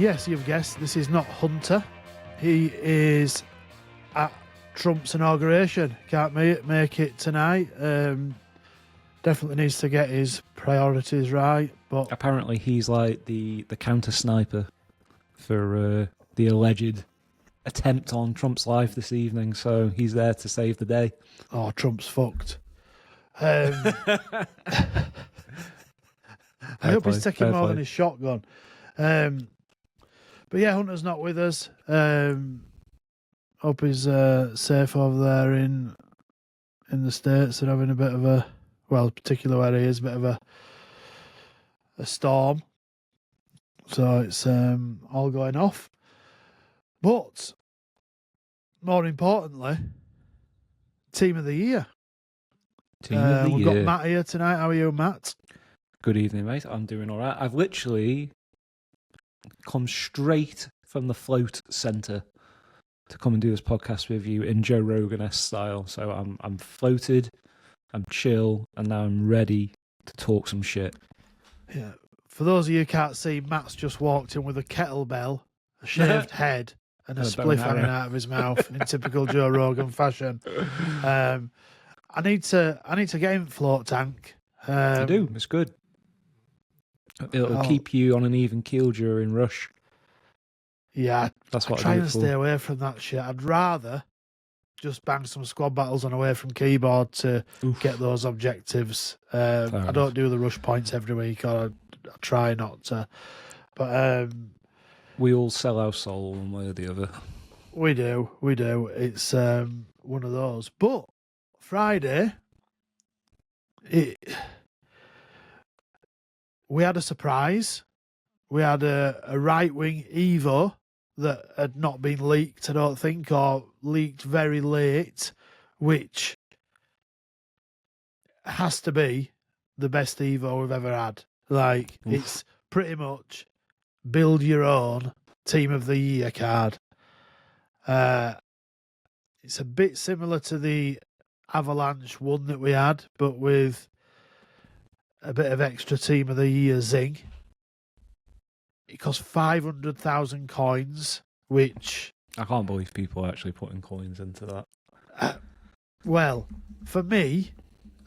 yes, you've guessed, this is not Hunter. He is at Trump's inauguration. Can't make it tonight. Definitely needs to get his priorities right. But apparently he's like the counter sniper for the alleged attempt on Trump's life this evening. So he's there to save the day. Oh, Trump's fucked. I hope he's taking more than his shotgun. But yeah, Hunter's not with us. Hope he's safe over there in the States and having a bit of a, well, particular where he is, a bit of a storm. So it's all going off. But more importantly, Team of the Year. We've got Matt here tonight. How are you, Matt? Good evening, mate. I'm doing all right. I've literally come straight from the float centre to come and do this podcast with you in Joe Rogan-esque style. So I'm floated, I'm chill, and now I'm ready to talk some shit. Yeah. For those of you who can't see, Matt's just walked in with a kettlebell, a shaved head, and a spliff hanging out of his mouth in typical Joe Rogan fashion. I need to get him float tank. You do. It's good. It'll keep you on an even keel during rush. Yeah, that's what I try and stay away from that shit. I'd rather just bang some squad battles on away from keyboard to get those objectives. I don't do the rush points every week, or I try not to. But we all sell our soul one way or the other. We do. It's one of those. But Friday, we had a surprise. We had a right-wing Evo that had not been leaked, I don't think, or leaked very late, which has to be the best Evo we've ever had. Like, it's pretty much build your own Team of the Year card. It's a bit similar to the Avalanche one that we had, but with a bit of extra Team of the Year zing. It costs 500,000 coins, which... I can't believe people are actually putting coins into that. Well, for me,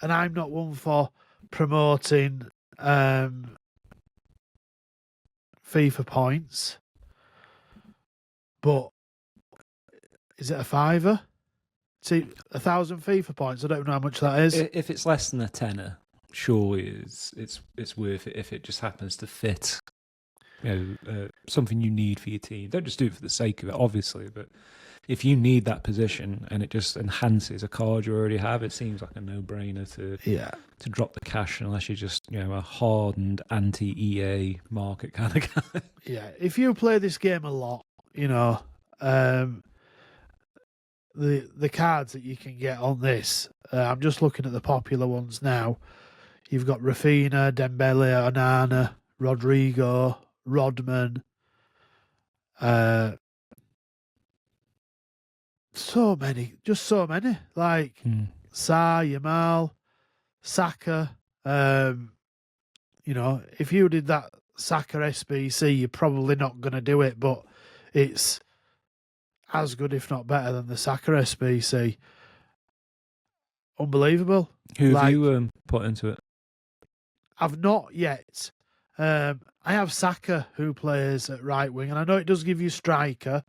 and I'm not one for promoting FIFA points, but is it a fiver? 1,000 FIFA points? I don't know how much that is. If it's less than a tenner, surely it's worth it if it just happens to fit. Something you need for your team. Don't just do it for the sake of it, obviously, but if you need that position and it just enhances a card you already have, it seems like a no-brainer to drop the cash unless you're just a hardened anti-EA market kind of guy. Yeah, if you play this game a lot, the cards that you can get on this, I'm just looking at the popular ones now. You've got Rafinha, Dembele, Onana, Rodrigo, Rodman, so many, like Sa, Yamal, Saka. If you did that Saka SBC, you're probably not going to do it, but it's as good, if not better, than the Saka SBC. Unbelievable. Who have you put into it? I've not yet. I have Saka, who plays at right wing, and I know it does give you striker,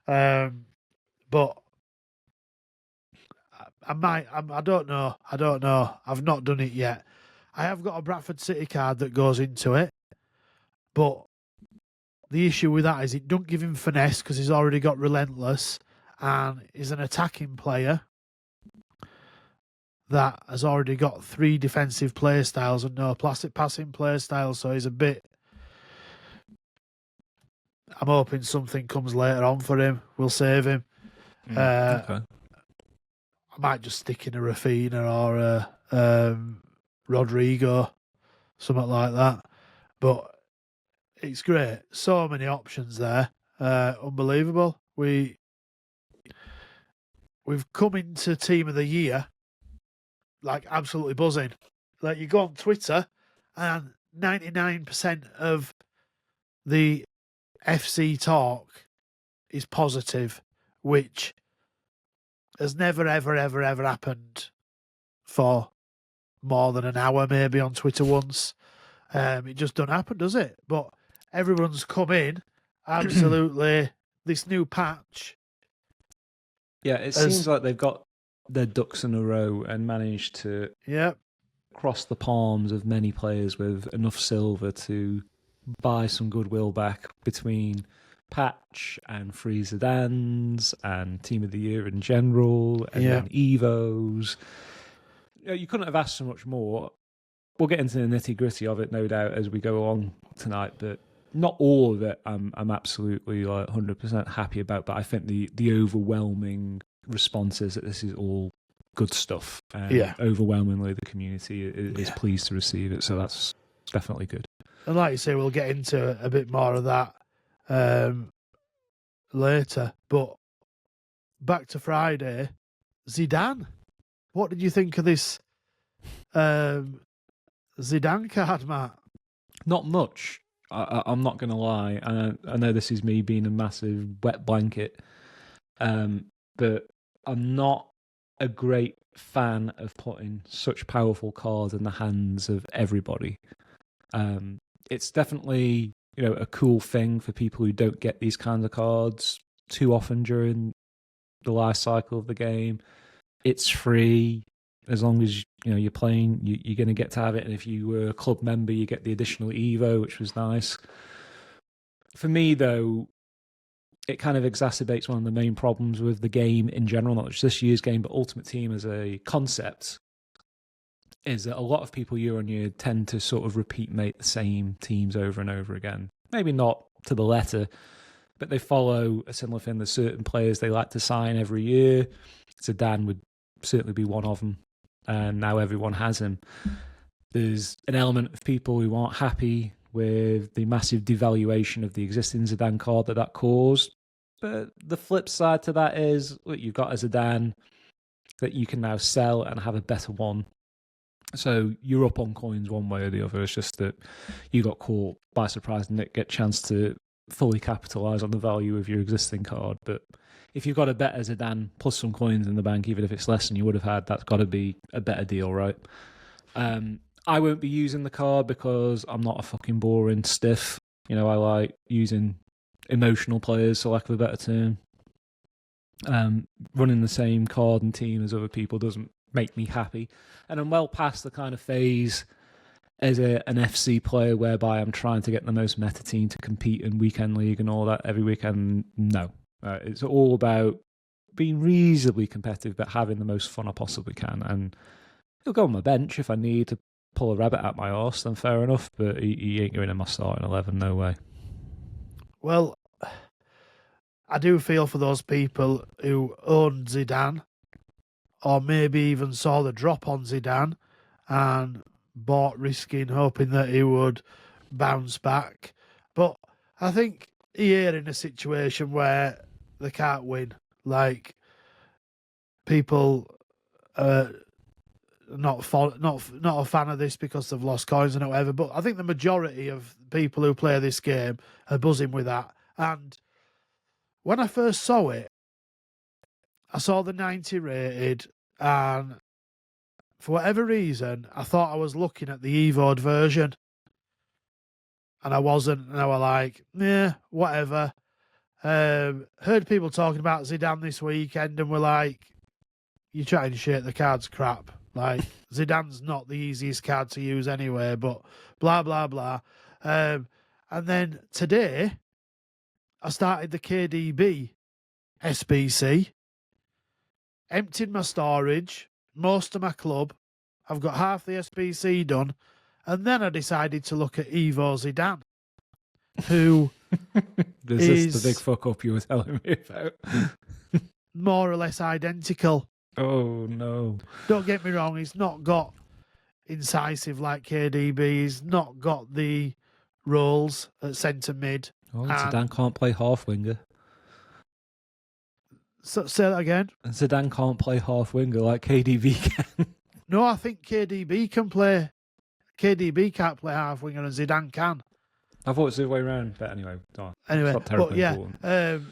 but I don't know. I've not done it yet. I have got a Bradford City card that goes into it, but the issue with that is it don't give him finesse because he's already got relentless, and he's an attacking player that has already got 3 defensive play styles and no plastic passing play styles, so he's a bit... I'm hoping something comes later on for him. We'll save him. Okay. I might just stick in a Rafinha or a Rodrigo, something like that. But it's great. So many options there. Unbelievable. We've come into Team of the Year like absolutely buzzing. Like, you go on Twitter and 99% of the FC talk is positive, which has never, ever, ever, ever happened for more than an hour, maybe on Twitter once. It just don't happen, does it? But everyone's come in absolutely. This new patch. Yeah, it seems like they've got their ducks in a row and managed to cross the palms of many players with enough silver to buy some goodwill back between patch and free Zidanes and Team of the Year in general and then Evos. You couldn't have asked so much more. We'll get into the nitty-gritty of it, no doubt, as we go along tonight, but not all of it I'm absolutely 100% happy about, but I think the overwhelming response is that this is all good stuff. And overwhelmingly the community is pleased to receive it, so that's definitely good. And like you say, we'll get into a bit more of that later. But back to Friday, Zidane. What did you think of this Zidane card, Matt? Not much. I'm not going to lie. I know this is me being a massive wet blanket, but I'm not a great fan of putting such powerful cards in the hands of everybody. It's definitely, a cool thing for people who don't get these kinds of cards too often during the life cycle of the game. It's free. As long as you're playing, you're going to get to have it. And if you were a club member, you get the additional Evo, which was nice. For me, though, it kind of exacerbates one of the main problems with the game in general, not just this year's game, but Ultimate Team as a concept, is that a lot of people year on year tend to sort of repeat mate the same teams over and over again. Maybe not to the letter, but they follow a similar thing. There's certain players they like to sign every year. Zidane would certainly be one of them. And now everyone has him. There's an element of people who aren't happy with the massive devaluation of the existing Zidane card that caused. But the flip side to that is, look, you've got a Zidane that you can now sell and have a better one. So you're up on coins one way or the other. It's just that you got caught by surprise and didn't get a chance to fully capitalise on the value of your existing card. But if you've got a better Zidane plus some coins in the bank, even if it's less than you would have had, that's got to be a better deal, right? I won't be using the card because I'm not a fucking boring stiff. I like using emotional players, for lack of a better term. Running the same card and team as other people doesn't make me happy. And I'm well past the kind of phase as an FC player whereby I'm trying to get the most meta team to compete in weekend league and all that every weekend. No. It's all about being reasonably competitive, but having the most fun I possibly can. And he'll go on my bench if I need to pull a rabbit out my arse, then fair enough. But he ain't going in my starting 11, no way. Well, I do feel for those people who own Zidane, or maybe even saw the drop on Zidane and bought risking, hoping that he would bounce back. But I think you're in a situation where they can't win. Like, people not a fan of this because they've lost coins and whatever, but I think the majority of people who play this game are buzzing with that. And when I first saw it, I saw the 90 rated, and for whatever reason, I thought I was looking at the Evo'd version, and I wasn't, and I was like, whatever. Heard people talking about Zidane this weekend, and were like, you're trying to shit, the card's crap. Like, Zidane's not the easiest card to use anyway, but blah, blah, blah. And then today, I started the KDB SBC, emptied my storage, most of my club. I've got half the SBC done. And then I decided to look at Evo Zidane, who is this the big fuck up you were telling me about? More or less identical. Oh, no. Don't get me wrong, he's not got incisive like KDB. He's not got the roles at centre mid. Oh, Zidane can't play half winger. So, say that again? Zidane can't play half winger like KDB can. No, I think KDB can play. KDB can't play half winger and Zidane can. I thought it was the other way around, but anyway. Anyway, it's not terribly but important.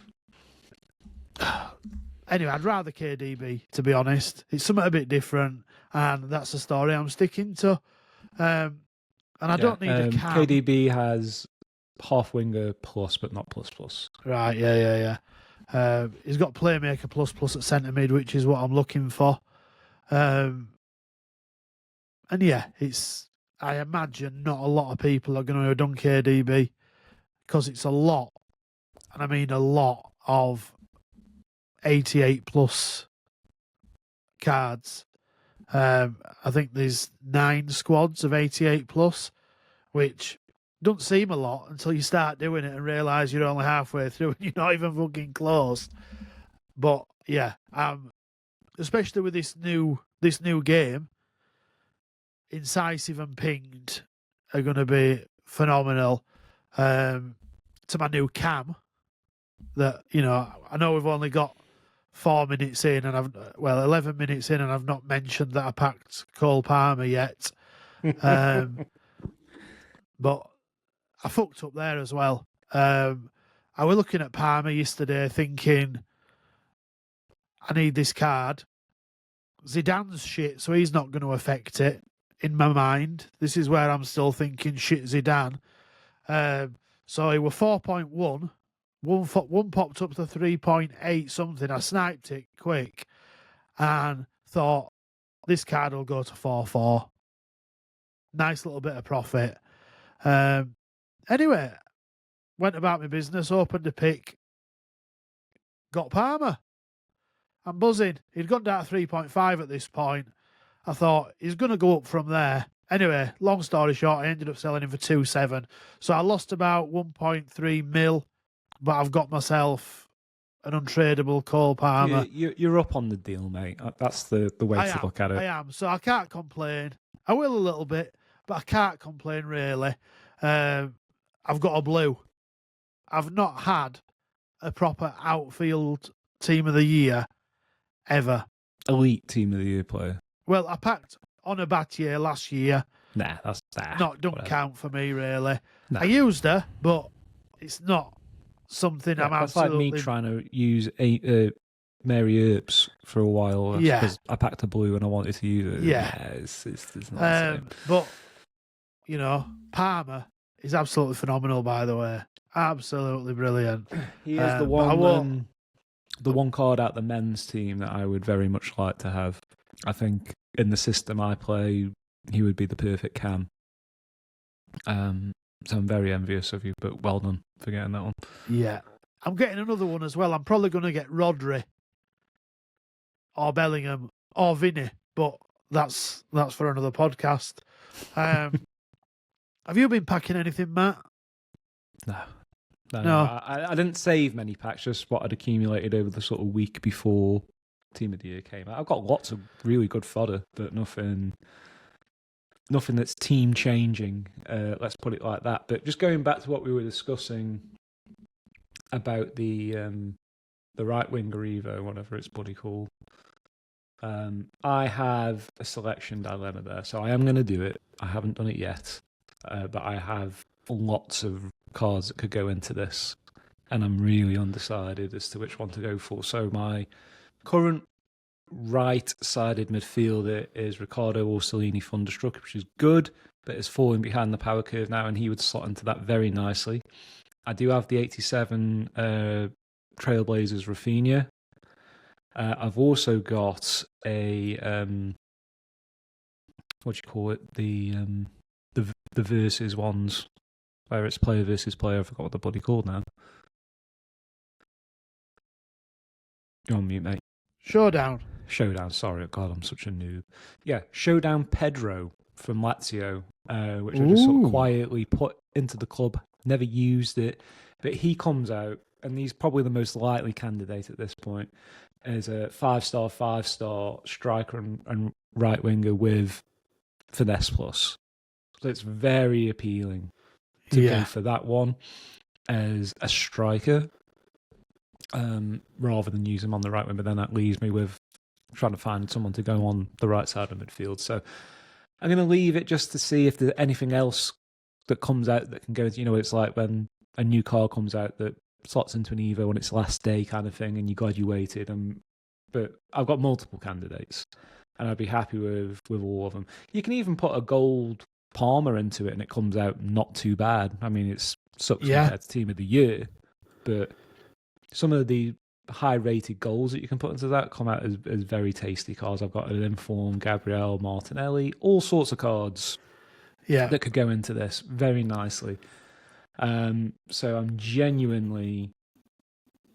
Anyway, I'd rather KDB, to be honest. It's something a bit different, and that's the story I'm sticking to. And I don't need a cam. KDB has half winger plus, but not plus plus. Right, yeah. He's got playmaker plus plus at centre mid, which is what I'm looking for. And yeah, I imagine not a lot of people are going to have done KDB because it's a lot, and I mean a lot of 88 plus cards. I think there's 9 squads of 88 plus, which don't seem a lot until you start doing it and realise you're only halfway through and you're not even fucking close. But yeah, especially with this new game, Incisive and Pinged are going to be phenomenal. To my new cam, that I know we've only got 4 minutes in, and 11 minutes in, and I've not mentioned that I packed Cole Palmer yet. But I fucked up there as well. I was looking at Palmer yesterday thinking, I need this card. Zidane's shit, so he's not going to affect it in my mind. This is where I'm still thinking shit Zidane. So he was 4.1. One popped up to 3.8 something. I sniped it quick and thought, this card will go to 4.4. Nice little bit of profit. Anyway, went about my business, opened a pick, got Palmer. I'm buzzing. He'd gone down to 3.5 at this point. I thought, he's going to go up from there. Anyway, long story short, I ended up selling him for 2.7. So I lost about 1.3 mil, but I've got myself an untradeable Cole Palmer. You're up on the deal, mate. That's the way to look at it. I am. So I can't complain. I will a little bit, but I can't complain really. I've got a blue. I've not had a proper outfield team of the year ever. Elite team of the year player. Well, I packed Onabatie last year. Nah, that's don't count for me really. Nah. I used her, but it's not something I'm absolutely. That's like me trying to use Mary Earps for a while. Because I packed a blue and I wanted to use it. Yeah, it's not the same. But Palmer is absolutely phenomenal. By the way, absolutely brilliant. He is the one card out the men's team that I would very much like to have. I think in the system I play, he would be the perfect cam. So I'm very envious of you, but well done for getting that one. Yeah. I'm getting another one as well. I'm probably going to get Rodri or Bellingham or Vinny, but that's for another podcast. Have you been packing anything, Matt? No. I didn't save many packs, just what I'd accumulated over the sort of week before Team of the Year came out. I've got lots of really good fodder, but nothing that's team changing. Let's put it like that. But just going back to what we were discussing about the right winger Evo, whatever it's bloody called. I have a selection dilemma there, so I am going to do it. I haven't done it yet, but I have lots of cards that could go into this, and I'm really undecided as to which one to go for. So my current right-sided midfielder is Riccardo Orsolini Thunderstruck, which is good, but is falling behind the power curve now, and he would slot into that very nicely. I do have the 87 Trailblazers Rafinha. I've also got a what do you call it? The versus ones where it's player versus player. I forgot what the bloody called now. You're on mute, mate. Showdown. Sorry, God, I'm such a noob. Yeah, Showdown Pedro from Lazio, which I just sort of quietly put into the club. Never used it, but he comes out, and he's probably the most likely candidate at this point, as a 5-star striker and right winger with finesse plus. So it's very appealing to go for that one as a striker, rather than use him on the right wing. But then that leaves me with trying to find someone to go on the right side of midfield. So I'm going to leave it just to see if there's anything else that comes out that can go. It's like when a new car comes out that slots into an Evo on its last day kind of thing, and you graduated. But I've got multiple candidates, and I'd be happy with all of them. You can even put a gold Palmer into it, and it comes out not too bad. I mean, it sucks compared to Team of the Year, but some of the high-rated goals that you can put into that come out as very tasty cards. I've got an Inform, Gabriel, Martinelli, all sorts of cards that could go into this very nicely. So I'm genuinely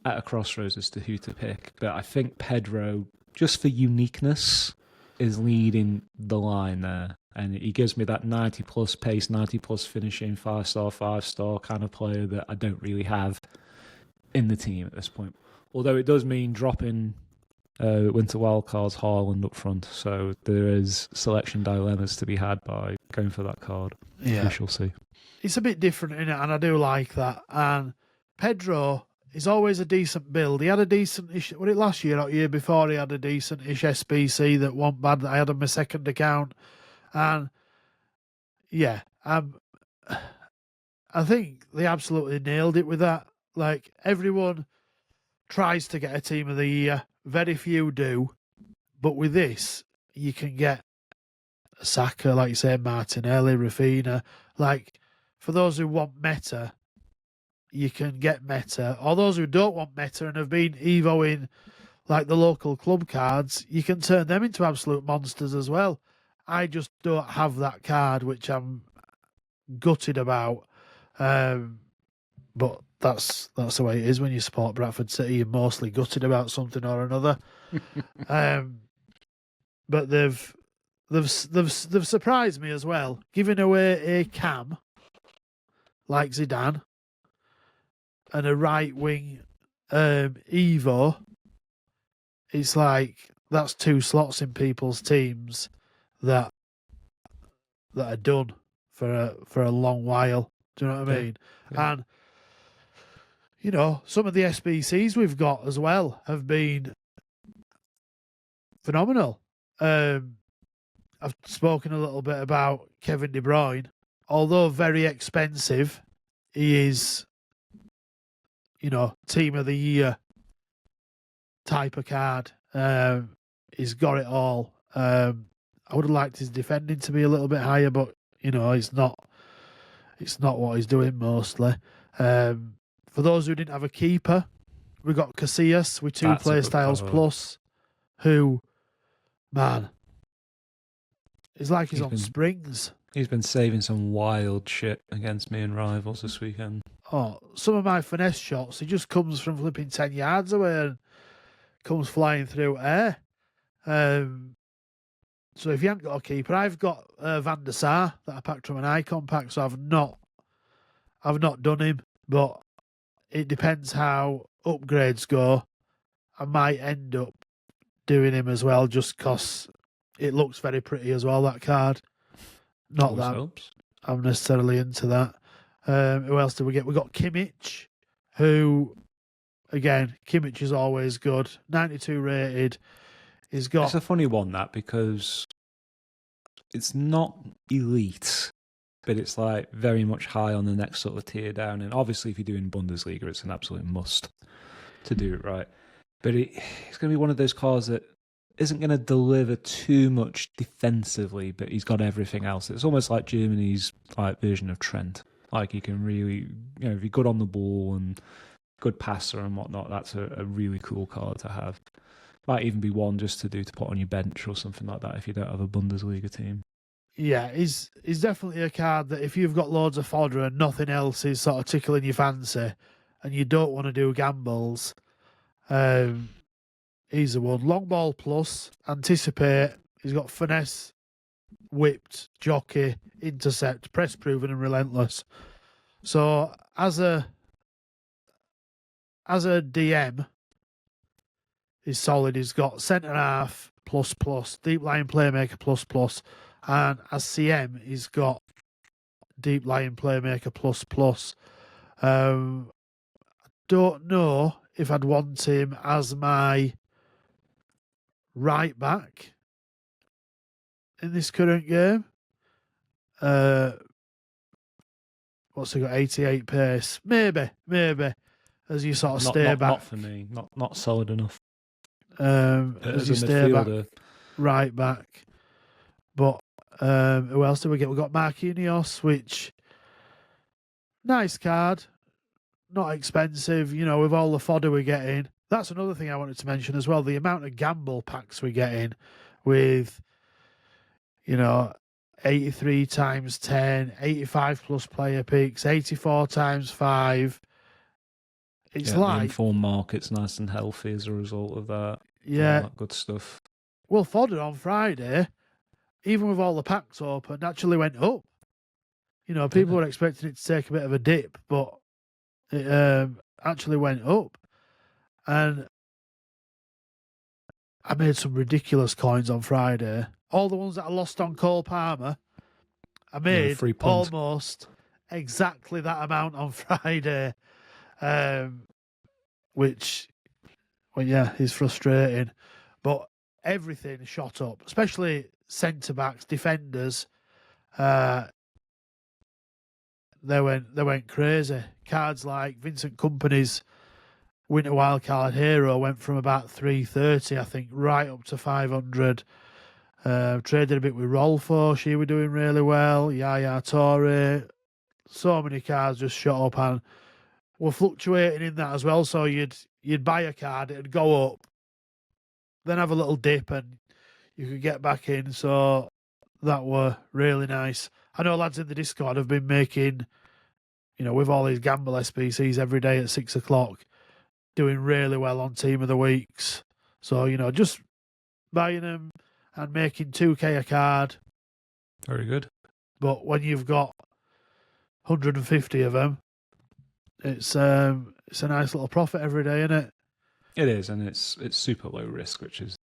at a crossroads as to who to pick, but I think Pedro, just for uniqueness, is leading the line there. And he gives me that 90-plus pace, 90-plus finishing, 5-star, 5-star kind of player that I don't really have in the team at this point. Although it does mean dropping Winter Wildcards Haaland up front. So there is selection dilemmas to be had by going for that card. Yeah. We shall see. It's a bit different in it, and I do like that. And Pedro is always a decent build. He had a decent-ish, was it last year or year before, he had a decent-ish SBC that wasn't bad. I had on my second account. And yeah, I think they absolutely nailed it with that. Like, everyone tries to get a Team of the Year. Very few do. But with this, you can get Saka, like you say, Martinelli, Rafinha. Like, for those who want meta, you can get meta. Or those who don't want meta and have been evoing like the local club cards, you can turn them into absolute monsters as well. I just don't have that card, which I'm gutted about. But that's the way it is when you support Bradford City. You're mostly gutted about something or another. But they've surprised me as well, giving away a cam like Zidane and a right wing Evo. It's like that's 2 slots in people's teams that are done for a long while. Do you know what I mean? Yeah. And some of the SBCs we've got as well have been phenomenal. I've spoken a little bit about Kevin De Bruyne. Although very expensive, he is, Team of the Year type of card. He's got it all. I would have liked his defending to be a little bit higher, but it's not what he's doing mostly. For those who didn't have a keeper, we got Casillas with 2 play styles plus, who, man, it's like he's on springs. He's been saving some wild shit against me and rivals this weekend. Oh, some of my finesse shots, he just comes from flipping 10 yards away and comes flying through air. So if you haven't got a keeper, I've got Van der Sar that I packed from an icon pack, so I've not done him, but it depends how upgrades go. I might end up doing him as well, just because it looks very pretty as well, that card. Not that I'm necessarily into that. Who else did we get? We got Kimmich, who, again, Kimmich is always good. 92 rated. He's got... It's a funny one, that, because it's not elite, but it's like very much high on the next sort of tier down. And obviously, if you're doing Bundesliga, it's an absolute must to do it right. But it's going to be one of those cards that isn't going to deliver too much defensively, but he's got everything else. It's almost like Germany's version of Trent. Like, you can really, if you're good on the ball and good passer and whatnot, that's a really cool card to have. Might even be one just to put on your bench or something like that if you don't have a Bundesliga team. Yeah, he's definitely a card that if you've got loads of fodder and nothing else is sort of tickling your fancy and you don't want to do gambles, he's the one. Long ball plus, anticipate. He's got finesse, whipped, jockey, intercept, press proven and relentless. So as a DM, he's solid. He's got centre half plus, deep line playmaker plus, and as CM, he's got deep line playmaker plus. Don't know if I'd want him as my right back in this current game. what's he got? 88 pace, maybe. As you sort of stay back, not for me, not solid enough. As you stay back, right back. But who else did we get? We got Marquinhos, which nice card, not expensive. You know, with all the fodder we're getting. That's another thing I wanted to mention as well. The amount of gamble packs we're getting with, 83 times 10, 85 plus player picks, 84 times 5. It's like the informed market's nice and healthy as a result of that. Yeah, all that good stuff. Well, fodder on Friday, even with all the packs open, actually went up. People were expecting it to take a bit of a dip, but it actually went up. And I made some ridiculous coins on Friday. All the ones that I lost on Cole Palmer, I made almost exactly that amount on Friday, which, is frustrating. But everything shot up, especially centre-backs, defenders. They went crazy. Cards like Vincent Kompany's Winter Wildcard Hero went from about 330, I think, right up to 500. Traded a bit with Rolfo. She were doing really well. Yaya Toure. So many cards just shot up and were fluctuating in that as well. So you'd buy a card, it'd go up, then have a little dip, and you could get back in. So that were really nice. I know lads in the Discord have been making, with all these gamble SPCs every day at 6 o'clock, doing really well on Team of the Weeks. So, just buying them and making 2k a card. Very good. But when you've got 150 of them, it's a nice little profit every day, isn't it? It is, and it's super low risk, which is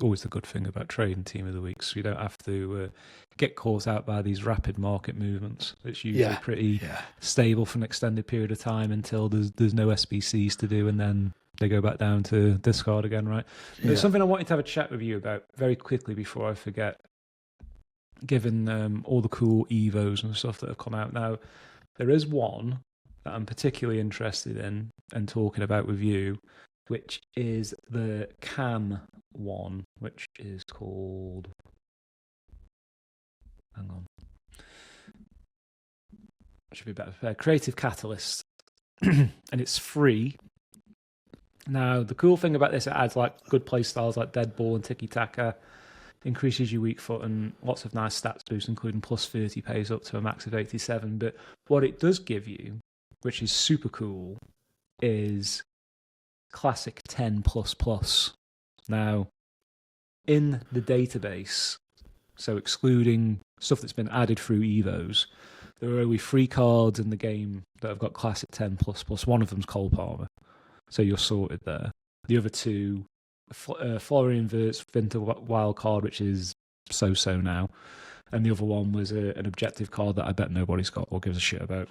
always the good thing about trading Team of the Week. So you don't have to get caught out by these rapid market movements. It's usually pretty stable for an extended period of time until there's no SBCs to do, and then they go back down to discard again, right? There's something I wanted to have a chat with you about very quickly before I forget, given all the cool Evos and stuff that have come out now. There is one that I'm particularly interested in and talking about with you, which is the CAM one, which is called... Hang on. Should be better. Creative Catalyst. And it's free. Now, the cool thing about this, it adds like good play styles like dead ball and tiki-taka, increases your weak foot and lots of nice stats boosts, including plus 30 pace up to a max of 87. But what it does give you, which is super cool, is Classic 10++. Now, in the database, so excluding stuff that's been added through Evos, there are only 3 cards in the game that have got Classic 10++. One of them's Cole Palmer, so you're sorted there. The other 2, Florian Wirtz Winter Wildcard, which is so-so now, and the other one was an objective card that I bet nobody's got or gives a shit about.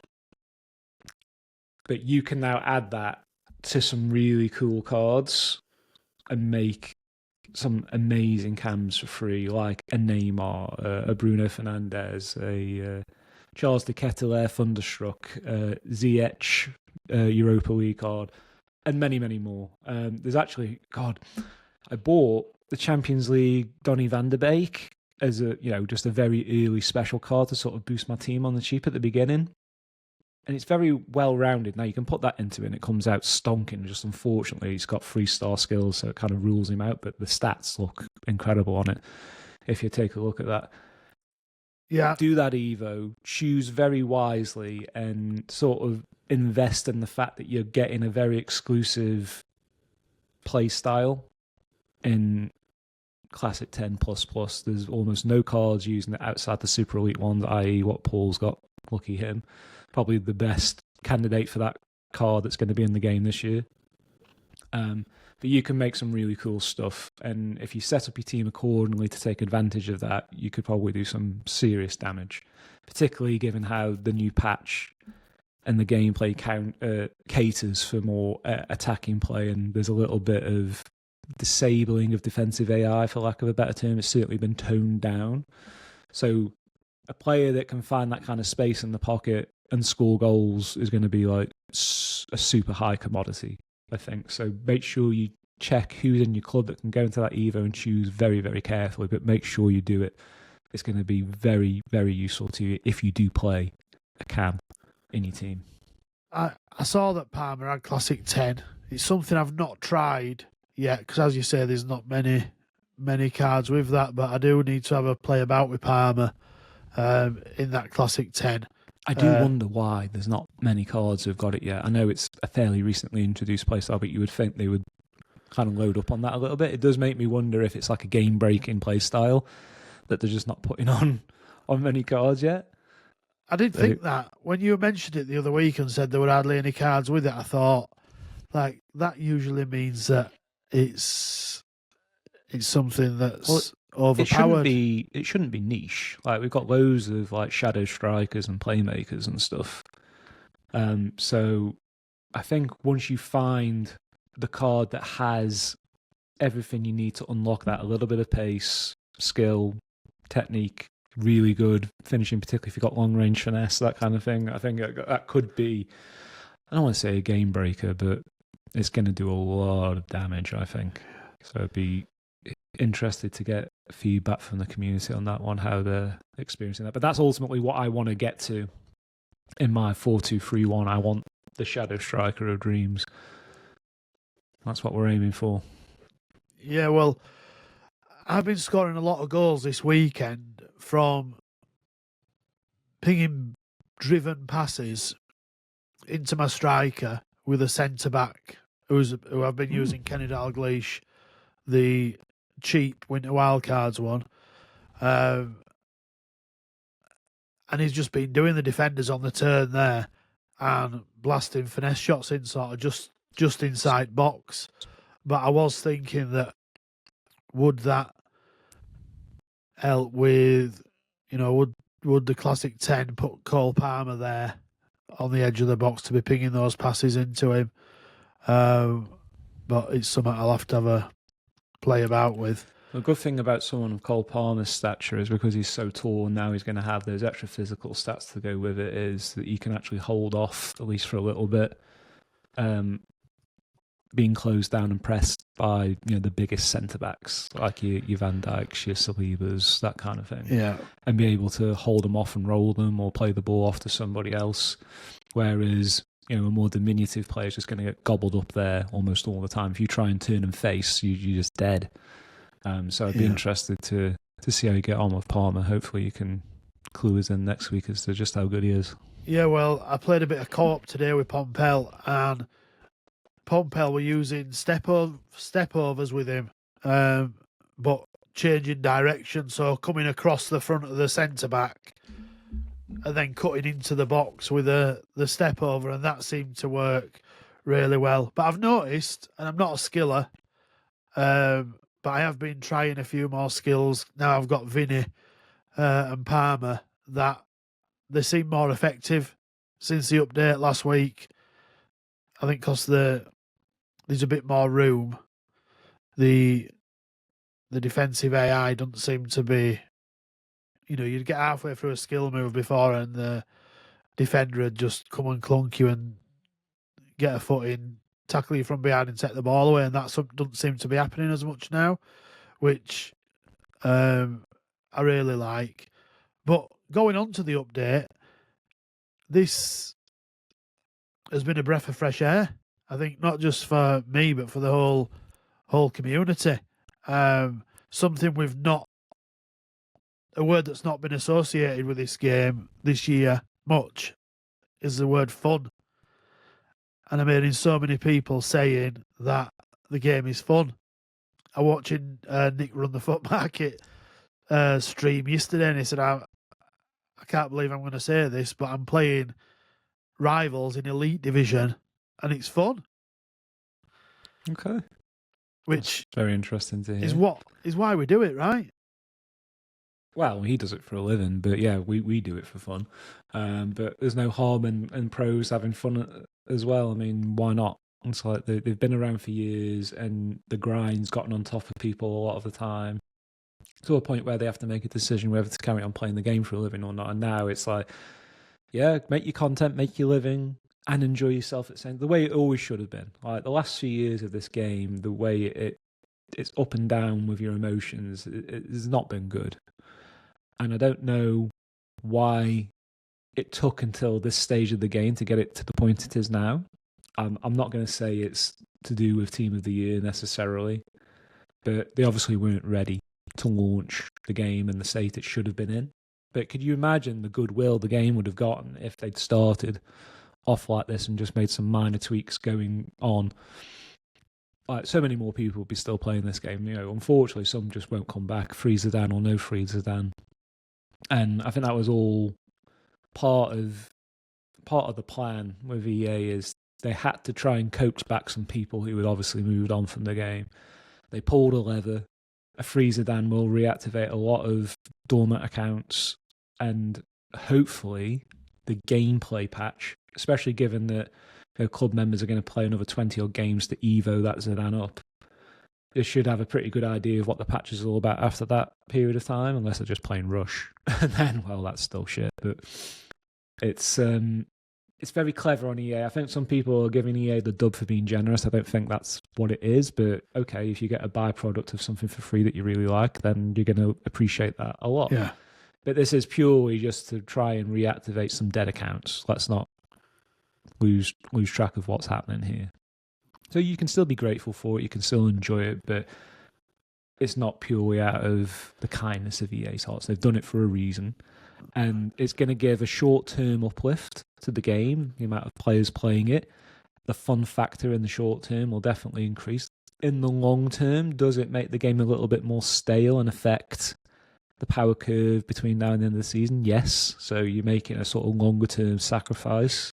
But you can now add that to some really cool cards and make some amazing cams for free, like a Neymar, a Bruno Fernandes, a Charles de Ketelaere Thunderstruck, Ziyech Europa League card, and many, many more. There's actually, I bought the Champions League Donny van de Beek as just a very early special card to sort of boost my team on the cheap at the beginning. And it's very well-rounded. Now, you can put that into it, and it comes out stonking. Just unfortunately, he's got 3-star skills, so it kind of rules him out. But the stats look incredible on it, if you take a look at that. Yeah. Do that Evo, choose very wisely, and sort of invest in the fact that you're getting a very exclusive play style in Classic 10++. There's almost no cards using it outside the Super Elite ones, i.e. what Paul's got. Lucky him. Probably the best candidate for that card that's going to be in the game this year. But you can make some really cool stuff. And if you set up your team accordingly to take advantage of that, you could probably do some serious damage, particularly given how the new patch and the gameplay caters for more attacking play. And there's a little bit of disabling of defensive AI, for lack of a better term. It's certainly been toned down. So a player that can find that kind of space in the pocket and score goals is going to be like a super high commodity, I think. So make sure you check who's in your club that can go into that Evo and choose very, very carefully, but make sure you do it. It's going to be very, very useful to you if you do play a cam in your team. I saw that Palmer had Classic 10. It's something I've not tried yet, because as you say, there's not many cards with that, but I do need to have a play about with Palmer in that Classic 10. I do wonder why there's not many cards who've got it yet. I know it's a fairly recently introduced playstyle, but you would think they would kind of load up on that a little bit. It does make me wonder if it's like a game-breaking playstyle that they're just not putting on many cards yet. I did think that when you mentioned it the other week and said there were hardly any cards with it, I thought, like, that usually means that it's something that's overpowered. It shouldn't be niche. Like, we've got loads of like shadow strikers and playmakers and stuff. So I think once you find the card that has everything you need to unlock that, a little bit of pace, skill, technique, really good finishing, particularly if you've got long range finesse, that kind of thing, I think that could be, I don't want to say a game breaker, but it's going to do a lot of damage, I think. So I'd be interested to get feedback from the community on that one, how they're experiencing that. But that's ultimately what I want to get to in my 4-2-3-1. I want the Shadow Striker of Dreams. That's what we're aiming for. Yeah, well, I've been scoring a lot of goals this weekend from pinging driven passes into my striker with a centre-back who I've been using, Kenny Dalglish, the cheap Winter Wildcards one. And he's just been doing the defenders on the turn there and blasting finesse shots in sort of just inside box. But I was thinking that would that help with, would the Classic 10 put Cole Palmer there on the edge of the box to be pinging those passes into him? But it's something I'll have to have a play about with. The good thing about someone of Cole Palmer's stature is because he's so tall and now he's going to have those extra physical stats to go with it, is that you can actually hold off, at least for a little bit, being closed down and pressed by the biggest centre-backs, like your Van Dijks, your Salibas, that kind of thing. Yeah. And be able to hold them off and roll them or play the ball off to somebody else. Whereas a more diminutive player is just going to get gobbled up there almost all the time. If you try and turn and face, you're just dead. So I'd be interested to see how you get on with Palmer. Hopefully you can clue us in next week as to just how good he is. Yeah, well, I played a bit of co-op today with Pompel, and Pompel were using step overs with him, but changing direction, so coming across the front of the centre-back and then cutting into the box with the step over, and that seemed to work really well. But I've noticed, and I'm not a skiller, but I have been trying a few more skills. Now I've got Vinny and Palmer, that they seem more effective since the update last week. I think because there's a bit more room. The defensive AI doesn't seem to be, you'd get halfway through a skill move before and the defender would just come and clunk you and get a foot in, tackle you from behind and take the ball away, and that doesn't seem to be happening as much now, which I really like. But going on to the update, this has been a breath of fresh air, I think, not just for me, but for the whole community. Something a word that's not been associated with this game this year much is the word fun. And I'm hearing so many people saying that the game is fun. I was watching Nick Run the Foot Market stream yesterday, and he said, I can't believe I'm going to say this, but I'm playing Rivals in Elite Division, and it's fun. Okay. Which that's very interesting to hear. Is why we do it, right? Well, he does it for a living, but yeah, we do it for fun. But there's no harm in pros having fun as well. I mean, why not? It's like they've been around for years, and the grind's gotten on top of people a lot of the time, to a point where they have to make a decision whether to carry on playing the game for a living or not. And now it's like, Yeah, make your content, make your living, and enjoy yourself at the same. The way it always should have been. Like the last few years of this game, the way it's up and down with your emotions, it has not been good. And I don't know why it took until this stage of the game to get it to the point it is now. I'm not going to say it's to do with Team of the Year necessarily, but they obviously weren't ready to launch the game in the state it should have been in. But could you imagine the goodwill the game would have gotten if they'd started off like this and just made some minor tweaks going on? Like, so many more people would be still playing this game. You know, unfortunately, some just won't come back, free Zidane or no free Zidane. And I think that was all part of the plan with EA, is they had to try and coax back some people who had obviously moved on from the game. They pulled a lever. A free Zidane will reactivate a lot of dormant accounts, and hopefully the gameplay patch, especially given that club members are going to play another 20 odd games to Evo that Zidane up, they should have a pretty good idea of what the patch is all about after that period of time, unless they're just playing Rush. And then, well, that's still shit. But it's very clever on EA. I think some people are giving EA the dub for being generous. I don't think that's what it is. But okay, if you get a byproduct of something for free that you really like, then you're going to appreciate that a lot. Yeah. But this is purely just to try and reactivate some dead accounts. Let's not lose track of what's happening here. So you can still be grateful for it, you can still enjoy it, but it's not purely out of the kindness of EA's hearts. They've done it for a reason, and it's going to give a short-term uplift to the game, the amount of players playing it. The fun factor in the short term will definitely increase. In the long term, does it make the game a little bit more stale and affect the power curve between now and the end of the season? Yes. So you're making a sort of longer-term sacrifice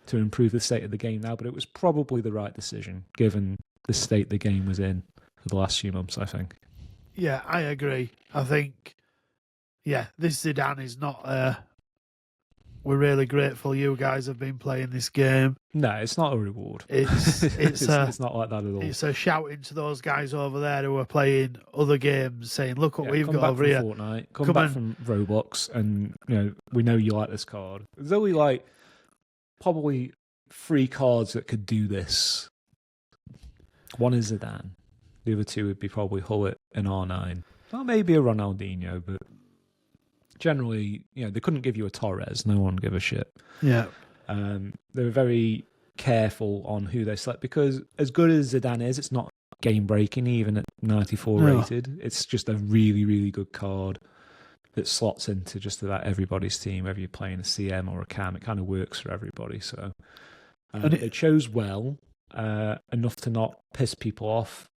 to improve the state of the game now, but it was probably the right decision given the state the game was in for the last few months, I think. Yeah, I agree. I think, this Zidane is not... we're really grateful you guys have been playing this game. No, it's not a reward. It's not like that at all. It's a shouting to those guys over there who are playing other games, saying, "Look what we've got over here." Fortnite, come back from Roblox, and we know you like this card. There's only probably 3 cards that could do this. One is Zidane. The other 2 would be probably Hullet and R9. Well, maybe a Ronaldinho, but generally, they couldn't give you a Torres. No one give a shit. Yeah. They were very careful on who they select, because as good as Zidane is, it's not game breaking even at 94 rated. It's just a really, really good card that slots into just about everybody's team, whether you're playing a CM or a CAM. It kind of works for everybody. So they chose well, enough to not piss people off.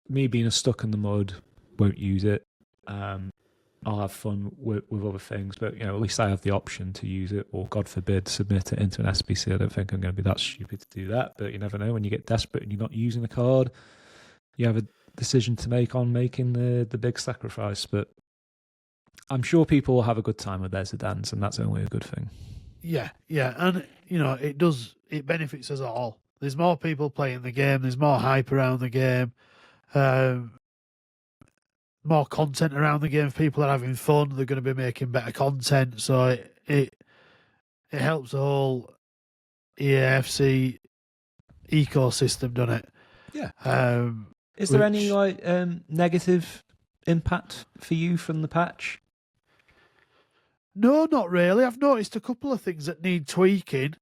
Me being a stuck in the mud, won't use it. I'll have fun with other things, but at least I have the option to use it, or God forbid, submit it into an SBC. I don't think I'm going to be that stupid to do that, but you never know. When you get desperate and you're not using the card, you have a decision to make on making the big sacrifice. But I'm sure people will have a good time with their Zidanes, and that's only a good thing. Yeah, and it benefits us all. There's more people playing the game. There's more hype around the game. More content around the game. If people are having fun, they're going to be making better content. So it helps the whole EAFC ecosystem, doesn't it? Yeah. Is there any negative impact for you from the patch? No, not really. I've noticed a couple of things that need tweaking.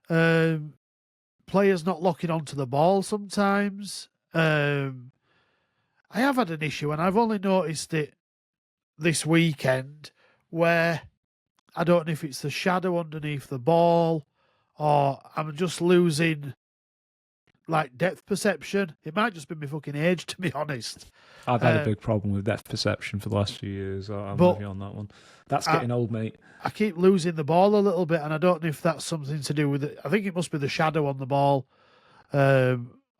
Players not locking onto the ball sometimes. I have had an issue, and I've only noticed it this weekend, where I don't know if it's the shadow underneath the ball or I'm just losing depth perception. It might just be my fucking age, to be honest. I've had a big problem with depth perception for the last few years. I'm with you on that one. That's getting old, mate. I keep losing the ball a little bit, and I don't know if that's something to do with it. I think it must be the shadow on the ball.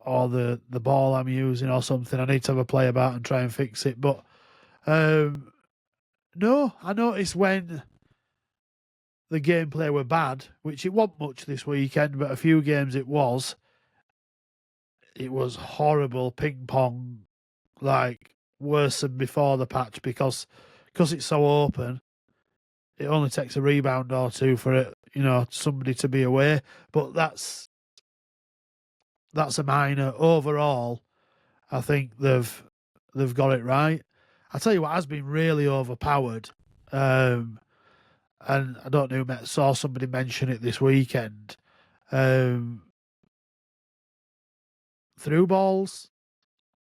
Or the ball I'm using or something. I need to have a play about and try and fix it. But no, I noticed when the gameplay were bad, which it wasn't much this weekend, but a few games it was horrible ping pong, worse than before the patch, because it's so open. It only takes a rebound or two for it, somebody to be away. But that's a minor. Overall, I think they've got it right. I tell you what has been really overpowered, and I don't know, saw somebody mention it this weekend. Through balls,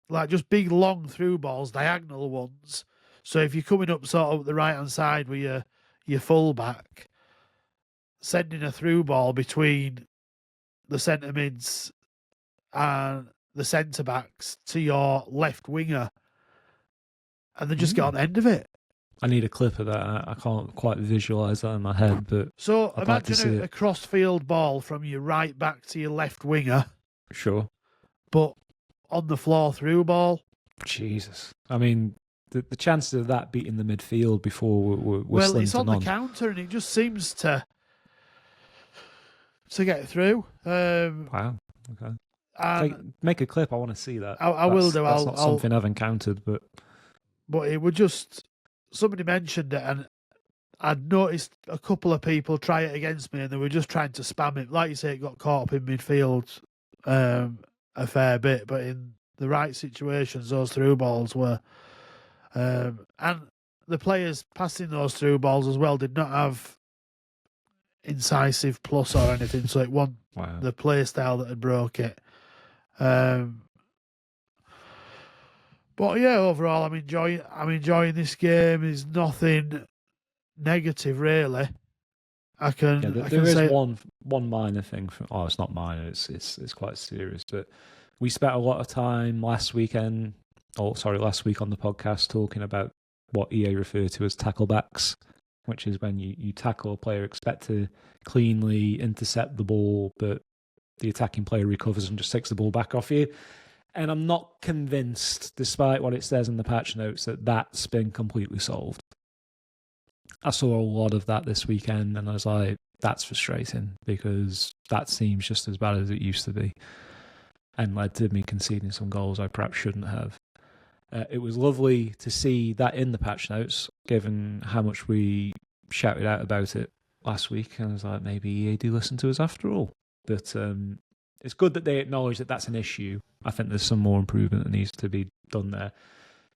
like just big long through balls, diagonal ones. So if you're coming up sort of the right hand side with your full back, sending a through ball between the centre mids and the centre backs to your left winger, and then just get on the end of it. I need a clip of that. I can't quite visualise that in my head, but so I'd imagine like to see a cross-field ball from your right back to your left winger. Sure. But on the floor through ball. Jesus. I mean, the chances of that beating the midfield before were well, slim it's to on none. the counter, and it just seems to get through. Wow. Okay. Make a clip. I want to see that. I will do. That's not something I've encountered, but it would just, somebody mentioned it, and I'd noticed a couple of people try it against me, and they were just trying to spam it. Like you say, it got caught up in midfield a fair bit, but in the right situations, those through balls were, and the players passing those through balls as well did not have incisive plus or anything, so it wasn't the play style that had broke it. But yeah, overall, I'm enjoying this game. There's nothing negative really. There is one minor thing. It's not minor. It's quite serious. But we spent a lot of time last week on the podcast talking about what EA refer to as tacklebacks, which is when you tackle a player, expect to cleanly intercept the ball, but the attacking player recovers and just takes the ball back off you. And I'm not convinced, despite what it says in the patch notes, that that's been completely solved. I saw a lot of that this weekend, and I was like, that's frustrating, because that seems just as bad as it used to be, and led to me conceding some goals I perhaps shouldn't have. It was lovely to see that in the patch notes, given how much we shouted out about it last week, and I was like, maybe EA do listen to us after all. But it's good that they acknowledge that that's an issue. I think there's some more improvement that needs to be done there.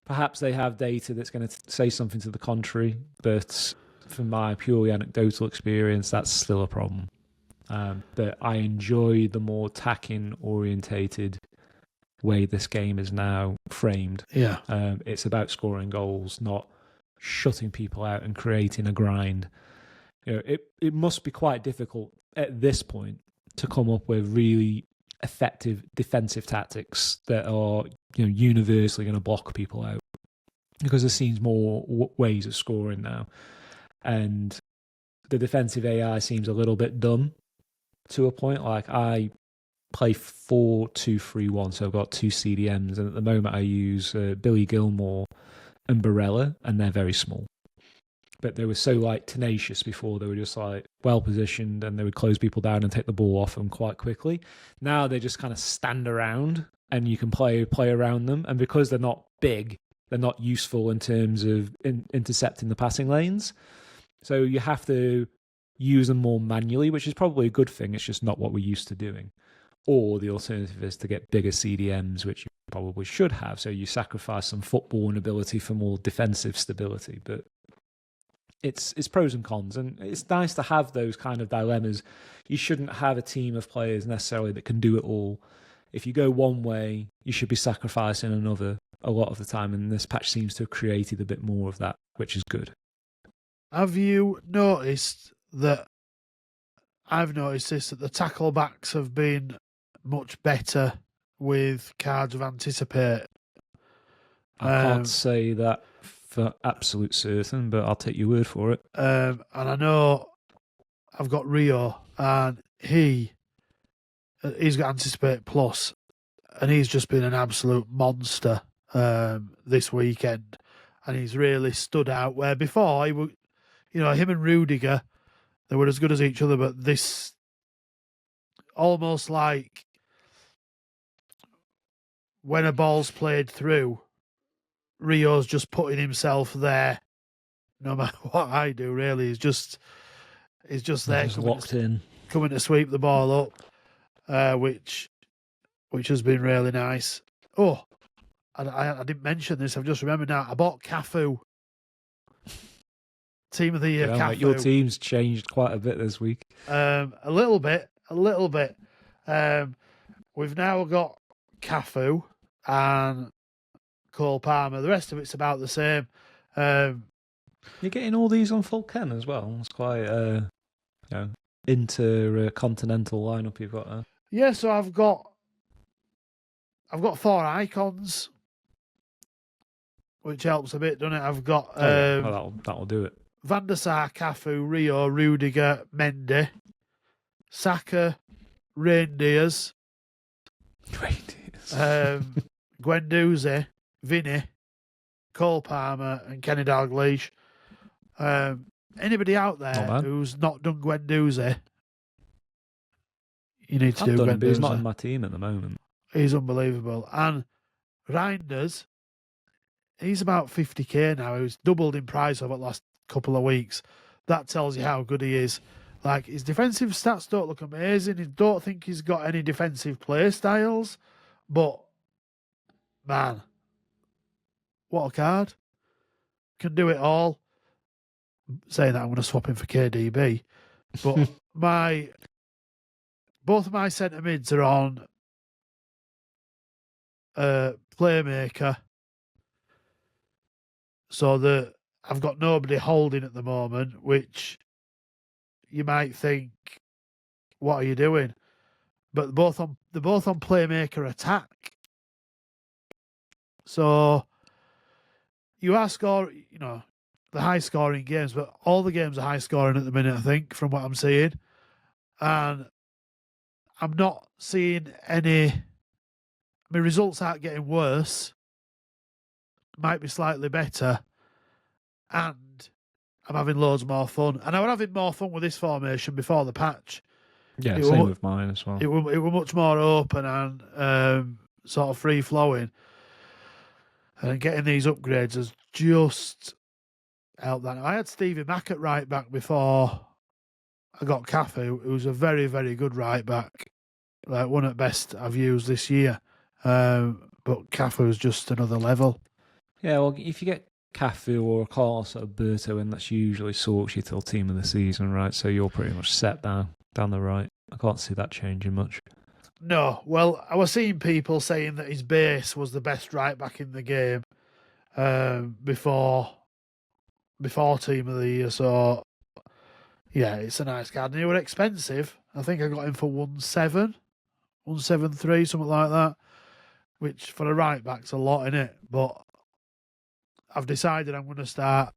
Perhaps they have data that's going to say something to the contrary, but from my purely anecdotal experience, that's still a problem. But I enjoy the more attacking-orientated way this game is now framed. Yeah. It's about scoring goals, not shutting people out and creating a grind. It must be quite difficult at this point to come up with really effective defensive tactics that are universally going to block people out, because there seems more ways of scoring now, and the defensive AI seems a little bit dumb to a point. Like, I play 4-2-3-1, so I've got two CDMs, and at the moment I use Billy Gilmore and Barella, and they're very small. But they were so tenacious before. They were just well positioned, and they would close people down and take the ball off them quite quickly. Now they just kind of stand around, and you can play around them. And because they're not big, they're not useful in terms of intercepting the passing lanes. So you have to use them more manually, which is probably a good thing. It's just not what we're used to doing. Or the alternative is to get bigger CDMs, which you probably should have. So you sacrifice some footballing ability for more defensive stability. But it's pros and cons, and it's nice to have those kind of dilemmas. You shouldn't have a team of players necessarily that can do it all. If you go one way, you should be sacrificing another a lot of the time, and this patch seems to have created a bit more of that, which is good. Have you noticed that? I've noticed this, that the tacklebacks have been much better with Cards of Anticipate. I can't say that for absolute certain, but I'll take your word for it. And I know I've got Rio, and he's got Anticipate Plus, and he's just been an absolute monster this weekend, and he's really stood out. Where before he would, him and Rudiger, they were as good as each other, but this almost like when a ball's played through, Rio's just putting himself there. No matter what I do, really, He's just there, Just locked in, coming to sweep the ball up, which has been really nice. Oh, I didn't mention this. I've just remembered now. I bought Cafu. Team of the year, Cafu. Mate, your team's changed quite a bit this week. A little bit. We've now got Cafu and Cole Palmer. The rest of it's about the same. You're getting all these on full Ken as well. It's quite intercontinental lineup you've got there. Yeah, so I've got 4 icons, which helps a bit, doesn't it? I've got that'll do it. Van der Sar, Cafu, Rio, Rudiger, Mendy, Saka, Reindeers, Guendouzi, Vinny, Cole Palmer, and Kenny Dalglish. Anybody out there who's not done Guendouzi, you need to do Guendouzi. But he's not in my team at the moment. He's unbelievable. And Reinders, he's about 50k now. He's doubled in price over the last couple of weeks. That tells you how good he is. Like, his defensive stats don't look amazing. I don't think he's got any defensive play styles. But, man, what a card. Can do it all. Saying that, I'm going to swap him for KDB. But both of my centre mids are on playmaker. So that I've got nobody holding at the moment, which you might think, what are you doing? But they're both on playmaker attack. So you are scoring, the high scoring games, but all the games are high scoring at the minute, I think, from what I'm seeing. And I'm not seeing any. My results aren't getting worse. Might be slightly better. And I'm having loads more fun. And I was having more fun with this formation before the patch. Yeah, same with mine as well. It were much more open and sort of free flowing. And getting these upgrades has just helped that. I had Stevie Mack at right back before I got Cafu, who's a very, very good right back. Like one at best I've used this year. But Cafu's just another level. Yeah, well, if you get Cafu or Carlos Alberto in, that's usually sorts you till team of the season, right? So you're pretty much set down the right. I can't see that changing much. No, well, I was seeing people saying that his base was the best right back in the game before team of the year. So yeah, it's a nice card. And he was expensive. I think I got him for 173, something like that. Which for a right back's a lot, innit? But I've decided I'm going to start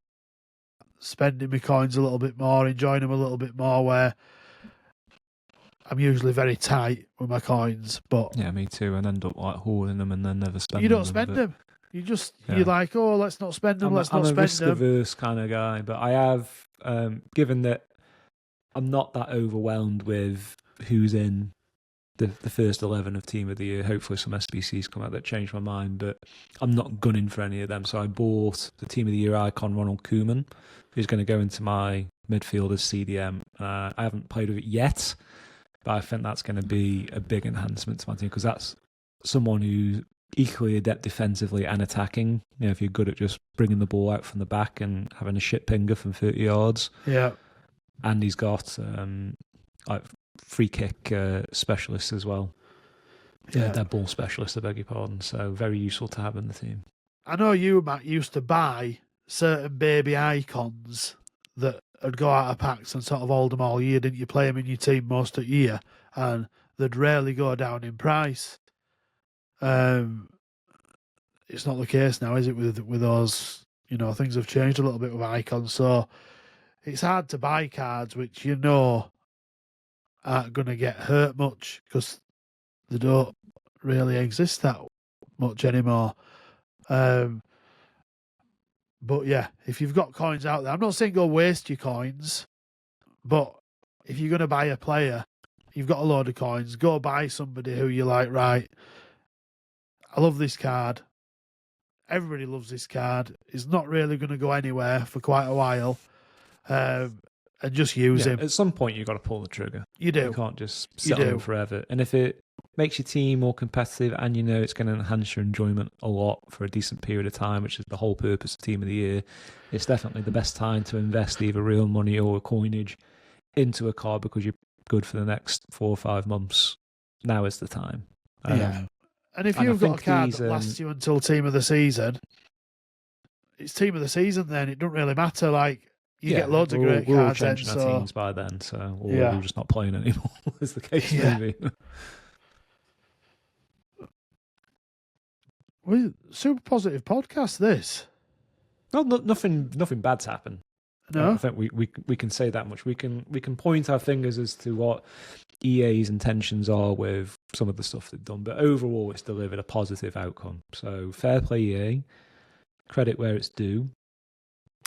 spending my coins a little bit more, enjoying them a little bit more, where I'm usually very tight with my coins. But yeah, me too. And end up like hoarding them and then never spend them. You don't spend them. You just, you're like, oh, let's not spend them, I'm a risk-averse kind of guy, but I have, given that I'm not that overwhelmed with who's in the first 11 of Team of the Year. Hopefully some SBCs come out that change my mind, but I'm not gunning for any of them. So I bought the Team of the Year icon, Ronald Koeman, who's going to go into my midfield as CDM. I haven't played with it yet, but I think that's going to be a big enhancement to my team, because that's someone who's equally adept defensively and attacking. If you're good at just bringing the ball out from the back and having a shit pinger from 30 yards. Yeah. And he's got like free kick specialists as well. Yeah, they're ball specialists, I beg your pardon. So very useful to have in the team. I know you, Matt, used to buy certain baby icons that would go out of packs and sort of hold them all year, didn't you? Play them in your team most of the year, and they'd rarely go down in price. It's not the case now, is it? With those, things have changed a little bit with icons, so it's hard to buy cards which aren't going to get hurt much, because they don't really exist that much anymore. But yeah, if you've got coins out there, I'm not saying go waste your coins, but if you're going to buy a player, you've got a load of coins, go buy somebody who you're like, right, I love this card. Everybody loves this card. It's not really going to go anywhere for quite a while. and just use him. At some point, you've got to pull the trigger. You do. You can't just sit on him forever. And if it makes your team more competitive and you know it's going to enhance your enjoyment a lot for a decent period of time, which is the whole purpose of Team of the Year, it's definitely the best time to invest either real money or coinage into a card because you're good for the next 4 or 5 months. Now is the time. Yeah. And if you've got a card that lasts you until Team of the Season, it's Team of the Season then. It doesn't really matter. Like, you get loads of great cards. We're all changing our teams by then, so we're just not playing anymore, as the case may be. Super positive podcast, this. No, nothing bad's happened. No, I think we can say that much. We can point our fingers as to what EA's intentions are with some of the stuff they've done, but overall, it's delivered a positive outcome. So fair play, EA. Credit where it's due.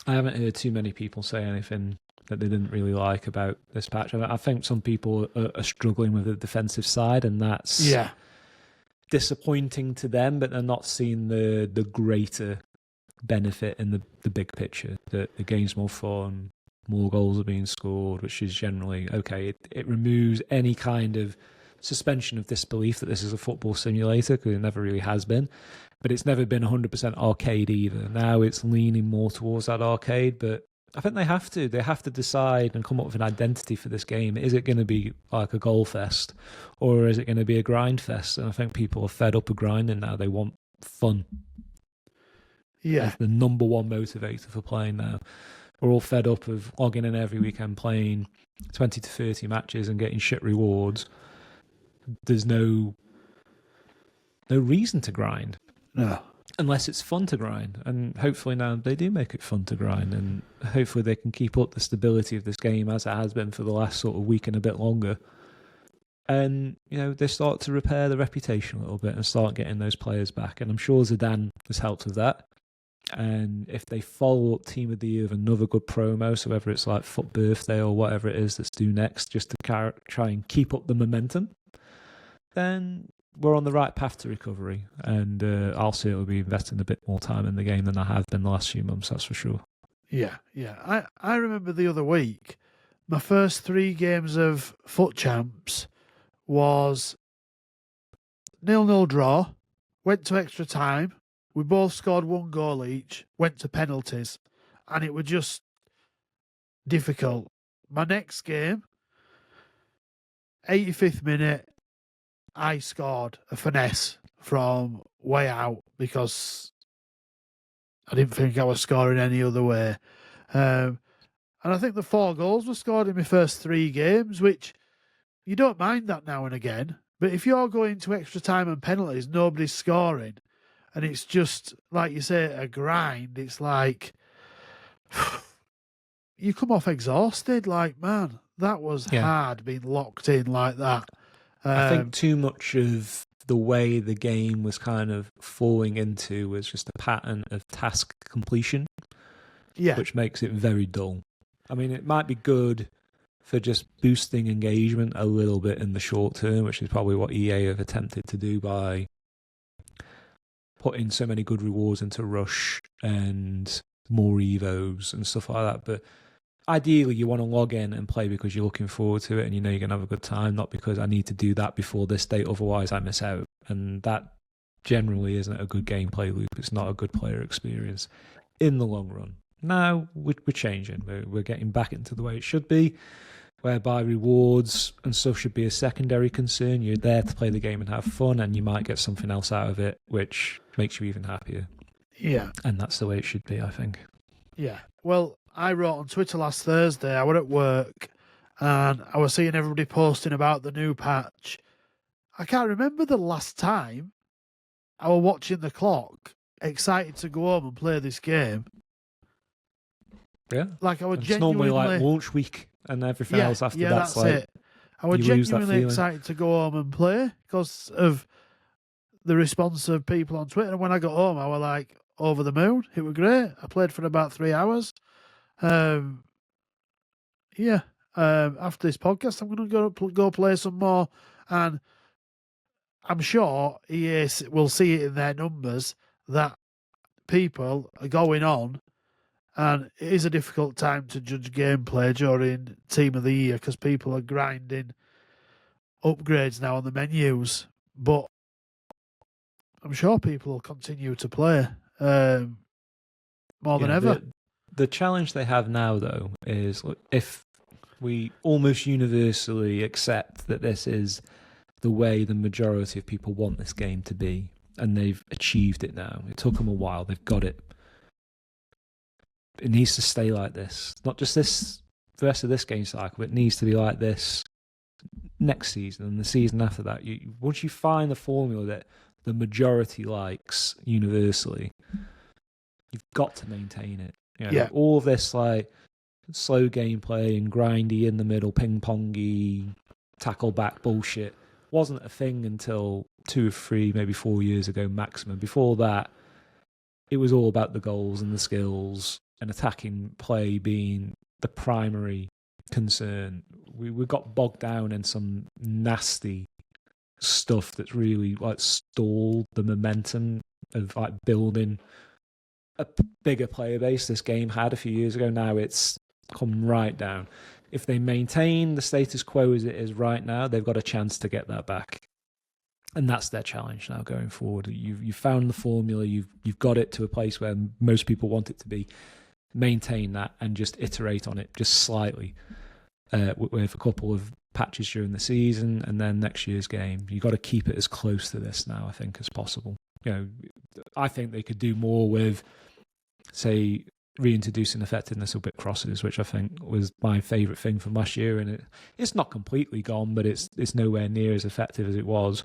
I haven't heard too many people say anything that they didn't really like about this patch. I think some people are struggling with the defensive side, and that's disappointing to them, but they're not seeing the greater benefit in the big picture. That the game's more fun, more goals are being scored, which is generally okay. It removes any kind of suspension of disbelief that this is a football simulator, because it never really has been. But it's never been 100% arcade either. Now it's leaning more towards that arcade, but I think they have to. They have to decide and come up with an identity for this game. Is it going to be like a goal fest, or is it going to be a grind fest? And I think people are fed up of grinding now. They want fun. Yeah. That's the number one motivator for playing now. We're all fed up of logging in every weekend, playing 20 to 30 matches and getting shit rewards. There's no reason to grind. No. Unless it's fun to grind. And hopefully now they do make it fun to grind, and hopefully they can keep up the stability of this game as it has been for the last sort of week and a bit longer. And, they start to repair the reputation a little bit and start getting those players back. And I'm sure Zidane has helped with that. And if they follow up Team of the Year with another good promo, so whether it's like Foot Birthday or whatever it is that's due next, just to try and keep up the momentum, then we're on the right path to recovery. And I'll certainly be investing a bit more time in the game than I have been the last few months, that's for sure. Yeah. I remember the other week, my first 3 games of Foot Champs was 0-0 draw, went to extra time, we both scored 1 goal each, went to penalties, and it was just difficult. My next game, 85th minute, I scored a finesse from way out because I didn't think I was scoring any other way. And I think the 4 goals were scored in my first 3 games, which you don't mind that now and again. But if you're going to extra time and penalties, nobody's scoring, and it's just, like you say, a grind, it's like you come off exhausted. Like, man, that was hard being locked in like that. I think too much of the way the game was kind of falling into was just a pattern of task completion, which makes it very dull. I mean, it might be good for just boosting engagement a little bit in the short term, which is probably what EA have attempted to do by putting so many good rewards into Rush and more Evos and stuff like that. But ideally, you want to log in and play because you're looking forward to it and you know you're going to have a good time, not because I need to do that before this date, otherwise I miss out. And that generally isn't a good gameplay loop. It's not a good player experience in the long run. Now, we're changing. We're getting back into the way it should be, whereby rewards and stuff should be a secondary concern. You're there to play the game and have fun, and you might get something else out of it, which makes you even happier. Yeah. And that's the way it should be, I think. Yeah. Well, I wrote on Twitter last Thursday, I was at work, and I was seeing everybody posting about the new patch. I can't remember the last time I was watching the clock, excited to go home and play this game. Yeah. Like, I was it's genuinely... normally like launch week and everything else after that's like... it. I was genuinely excited to go home and play because of the response of people on Twitter. And when I got home, I was like over the moon. It was great. I played for about 3 hours. After this podcast, I'm going to go play some more. And I'm sure EA will see it in their numbers that people are going on And it is a difficult time to judge gameplay during Team of the Year because people are grinding upgrades now on the menus. But I'm sure people will continue to play more than ever. The challenge they have now, though, is if we almost universally accept that this is the way the majority of people want this game to be, and they've achieved it now. It took them a while. They've got it. It needs to stay like this. Not just this, the rest of this game cycle. It needs to be like this next season and the season after that. Once you find the formula that the majority likes universally, you've got to maintain it. You know, Yeah. All of this like slow gameplay and grindy in the middle, ping-pongy, tackle back bullshit wasn't a thing until 2 or 3, maybe 4 years ago maximum. Before that, it was all about the goals and the skills and attacking play being the primary concern. We got bogged down in some nasty stuff that's really like stalled the momentum of like building a bigger player base this game had a few years ago. Now it's come right down. If they maintain the status quo as it is right now, they've got a chance to get that back. And that's their challenge now going forward. You've found the formula, you've got it to a place where most people want it to be. Maintain that and just iterate on it just slightly with a couple of patches during the season, and then next year's game. You've got to keep it as close to this now, I think, as possible. I think they could do more with, say, reintroducing effectiveness of bit crosses, which I think was my favourite thing from last year, and it's not completely gone, but it's nowhere near as effective as it was.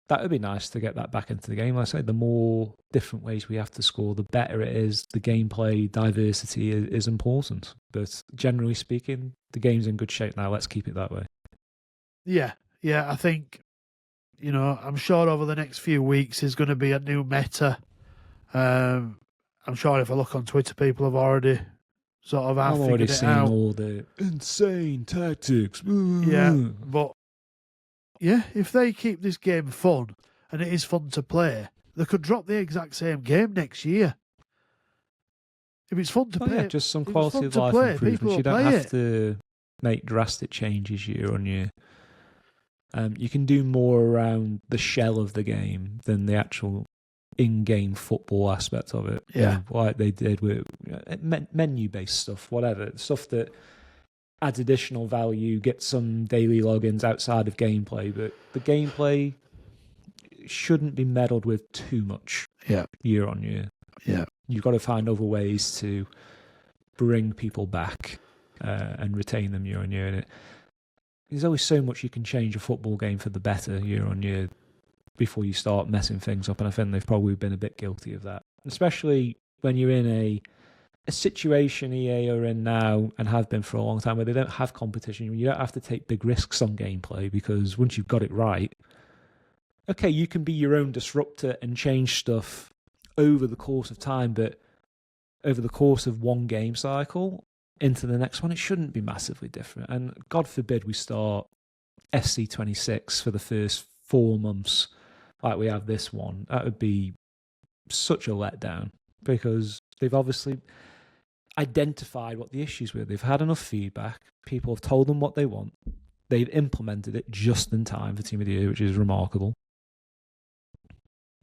That would be nice to get that back into the game. Like I say, the more different ways we have to score, the better it is. The gameplay diversity is important. But generally speaking, the game's in good shape now. Let's keep it that way. Yeah, I think, I'm sure over the next few weeks there's going to be a new meta. I'm sure if I look on Twitter, people have already sort of I've already seen out. all the insane tactics. Yeah, but yeah, if they keep this game fun, and it is fun to play, they could drop the exact same game next year. If it's fun to play, yeah, just some quality of life improvements. You don't have to make drastic changes year on year. You can do more around the shell of the game than the actual in-game football aspect of it. Yeah, like they did with menu-based stuff, whatever stuff that adds additional value, get some daily logins outside of gameplay, but the gameplay shouldn't be meddled with too much year on year. Yeah. You've got to find other ways to bring people back and retain them year on year. And there's always so much you can change a football game for the better year on year before you start messing things up, and I think they've probably been a bit guilty of that, especially when you're in a situation EA are in now and have been for a long time where they don't have competition. You don't have to take big risks on gameplay because once you've got it right, okay, you can be your own disruptor and change stuff over the course of time, but over the course of one game cycle into the next one, it shouldn't be massively different. And God forbid we start FC26 for the first 4 months like we have this one. That would be such a letdown because they've obviously identified what the issues were. They've had enough feedback. People have told them what they want. They've implemented it just in time for Team of the Year, which is remarkable.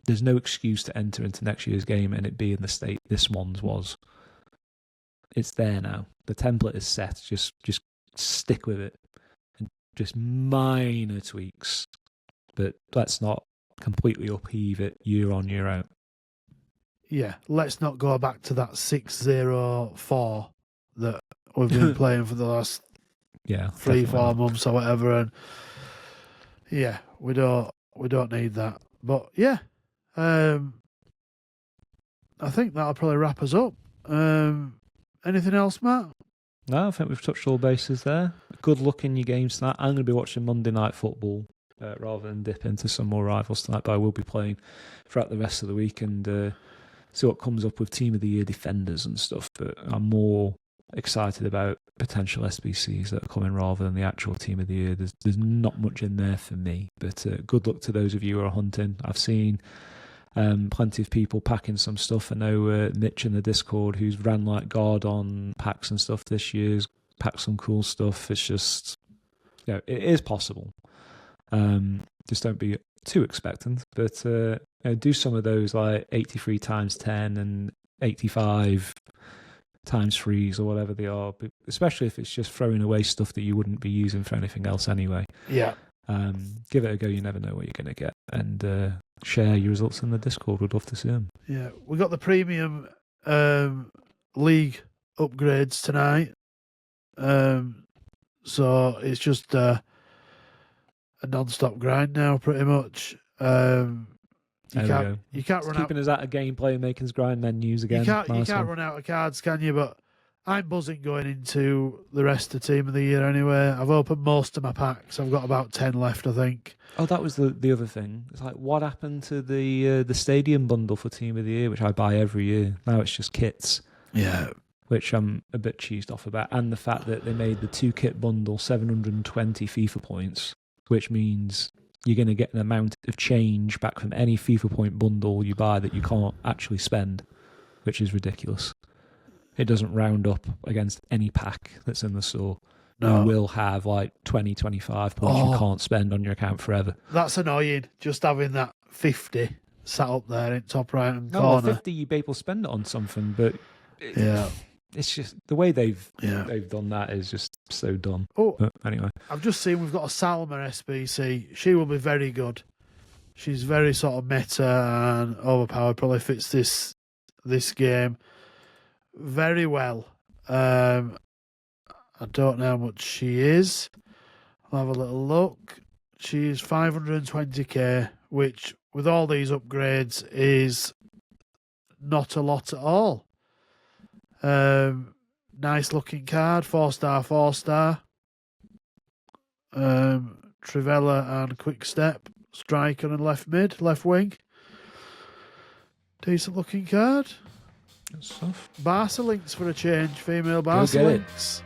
There's no excuse to enter into next year's game and it be in the state this one's was. It's there now. The template is set. Just stick with it. And just minor tweaks. But let's not completely upheave it year on, year out. Yeah, let's not go back to that 6-0-4 that we've been playing for the last 3-4 months or whatever. And yeah, we don't need that. But yeah, I think that'll probably wrap us up. Anything else, Matt? No, I think we've touched all bases there. Good luck in your games tonight. I'm going to be watching Monday Night Football rather than dip into some more rivals tonight, but I will be playing throughout the rest of the week and see what comes up with Team of the Year defenders and stuff. But I'm more excited about potential SBCs that are coming rather than the actual Team of the Year. There's not much in there for me, but good luck to those of you who are hunting. I've seen Plenty of people packing some stuff. I know Mitch in the Discord, who's ran like God on packs and stuff this year, has packed some cool stuff. It's just, it is possible. Just don't be too expectant, but do some of those like 83 times 10 and 85 times 3s or whatever they are, but especially if it's just throwing away stuff that you wouldn't be using for anything else anyway. Yeah. Give it a go. You never know what you're going to get. And share your results in the Discord. We'd love to see them. Yeah. We got the premium league upgrades tonight. So it's just a non-stop grind now, pretty much. You can't run keeping us out of gameplay and making us grind menus again. You can't run out of cards, can you? But I'm buzzing going into the rest of the team of the year anyway. I've opened most of my packs. I've got about 10 left, I think. Oh, that was the other thing. It's like, what happened to the stadium bundle for team of the year, which I buy every year? Now it's just kits. Yeah. Which I'm a bit cheesed off about. And the fact that they made the 2-kit bundle 720 FIFA points, which means you're going to get an amount of change back from any FIFA point bundle you buy that you can't actually spend, which is ridiculous. It doesn't round up against any pack that's in the store. No. You will have like 20, 25 points you can't spend on your account forever. That's annoying, just having that 50 sat up there in top right hand corner. Well, 50 you'd be able to spend it on something, but it's just the way they've done that is just so dumb. Oh, but anyway, I've just seen we've got a Salma SBC. She will be very good. She's very sort of meta and overpowered. Probably fits this game very well. I don't know how much she is. I'll have a little look. She's 520k, which with all these upgrades is not a lot at all. Nice looking card, 4-star, 4-star. Trivella and Quick Step, striker and left mid, left wing. Decent looking card. Good stuff. Barca links for a change, female Barca links.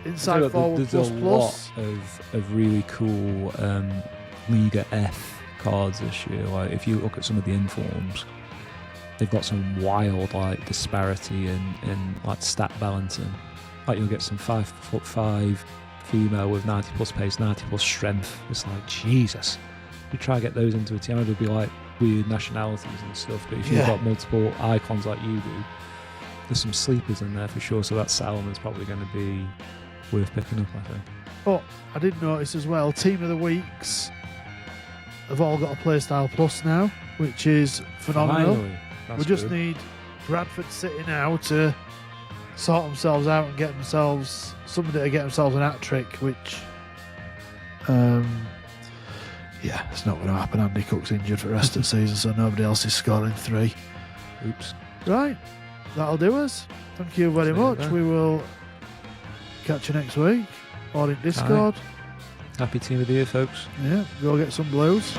Inside forward there's a plus. lot of really cool Liga F cards this year. Like if you look at some of the informs, they've got some wild like disparity in like stat balancing. Like you'll get some 5'5" female with 90 plus pace, 90 plus strength. It's like Jesus. You try to get those into a team, it'll be like weird nationalities and stuff. But if you've got multiple icons like you do, there's some sleepers in there for sure. So that Salmon's probably going to be worth picking up, I think. But I did notice as well, Team of the Weeks have all got a Playstyle Plus now, which is phenomenal. We just need Bradford City now to sort themselves out and get themselves somebody to get themselves an hat trick, which it's not going to happen. Andy Cook's injured for the rest of the season, so nobody else is scoring 3. Oops. Right, that'll do us. Thank you very much. We will catch you next week or in Discord. Happy team of the year, folks. Yeah, go get some blues.